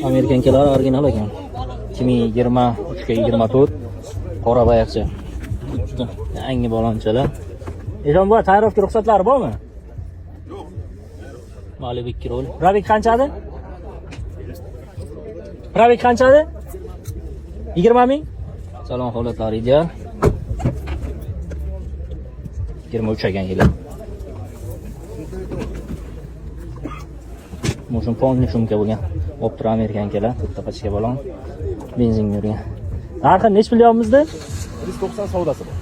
Amerikankalar original ekan. 2023 ga 24 qora bayaqcha. Yangi balonchalar. Eshon bu tayyorlik ruxsatlari bormi? Yo'q. Malibu 2 rol. Probek qanchadi? Probek qanchadi? 20 ming. Salon holatlari ideal. 23 ekan yili. Mo'shun polni shumka bo'lgan. Optra Amerikankalar, to'rtta pachka balon. Benzin yurgan. Narxi nech milyonmizda? 190 savdosi bor.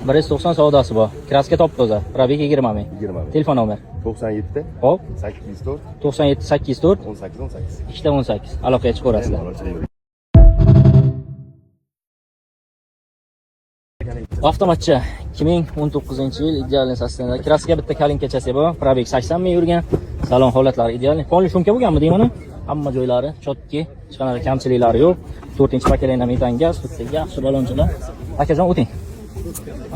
190 savdosi bor. Kraska top toza. Probek 20 ming. 20 ming. Telefon nomer. 97 Hop. 804 97 804 18 18. 218. Aloqaga chiqaverasizlar. Avtomatcha 2019-yil idealni sostenada. Kraska bitta kalinkachasi bor. Probek 80 ming yurgan. Salon holatlari ideal. Polni shumka bo'lganmi deyman? Hamma joylari chotki, hech qanaqa kamchiliklari yo'q. 4-paketli metan gaz, bitta yaxshi balonchilar. Akajon o'ting.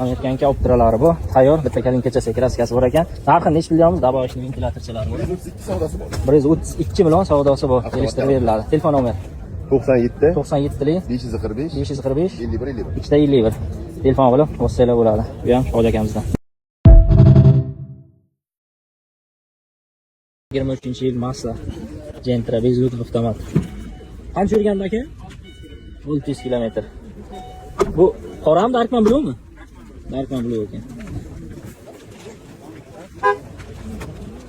Amerikanka optralari bor. Tayyor, bitta kalinkachasi, kraskasi bor ekan. Narxi nech milyonmiz? Daboyishning ventilatorchalari bor. 132 savdosi bor. 132 million savdosi bor. Kelishtirib beriladi. Telefon nomer 97 97 545 545 51 51. ikkita 51. Telefon qilib bo'lsanglar bo'ladi. Bu ham Shohjak akamizdan. 23-yil Mazda Gentra bezlik avtomat. Qancha yurgan aka? 600 kilometr. Bu qorami Darkman Blue'mi? Darkman Blue ekan.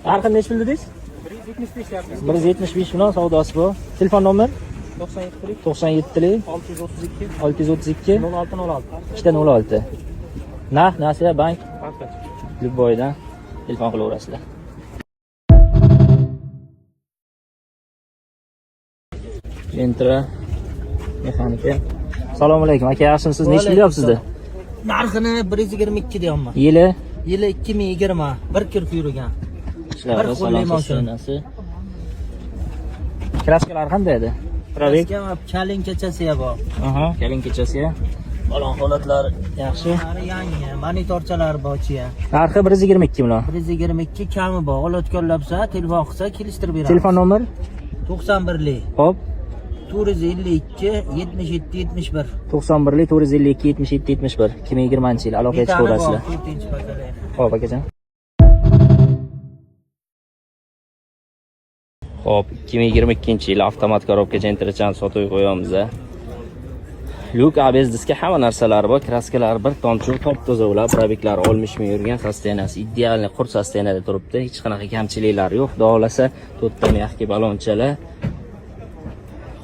Narxi nech pul dedingiz? 175 yapmiz. 175 million savdosi bor. Telefon nomer 97 632 0606 ikkita 06. Nasiya bank. Любойdan telefon qilaverasizlar. Gentra mexanika. Assalomu alaykum aka, yaxshimisiz? Nech qilyapsizda? Narxini 122 deyapman. Yili 2020, 1 kir yurgan. ishlari salon mashinasi. Kraskalar qanday edi? Probek Kalinkachasi bor. Aha, kalinkachasi. Balon holatlari yaxshi. Yangi monitorchalar borchi-ya. Narxi 122 million. 122 kami bor. Olotganlarsa telefon qilsa kelishtirib beramiz. Telefon nomer 91lik. Hop. 452 77 71. 91 452 77 71. 2020-yil aloqaga chiqaverasizlar. Hop akajon. Hop, 2022-yil avtomat korobka Gentrachan sotib qo'yamiz. Lyuk ABS diski hamma narsalari bor, kraskalar bir tomchi top toza ular, probeklar olmishmi yurgan, sostenasi idealni qurt sostenada turibdi. Hech qanaqa kamchiliklar yo'q. Davolasa to'rtta yaxki balonchalar.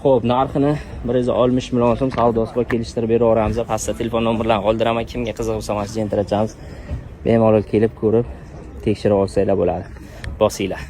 Xo'p, narxini 160 million so'm savdosi bor, kelishtirib beraveramiz. Pastda telefon nomerlarini qoldiraman. Kimga qiziq bo'lsa, mana Gentrachamiz bemalol kelib ko'rib tekshirib olsanglar bo'ladi. Bosinglar.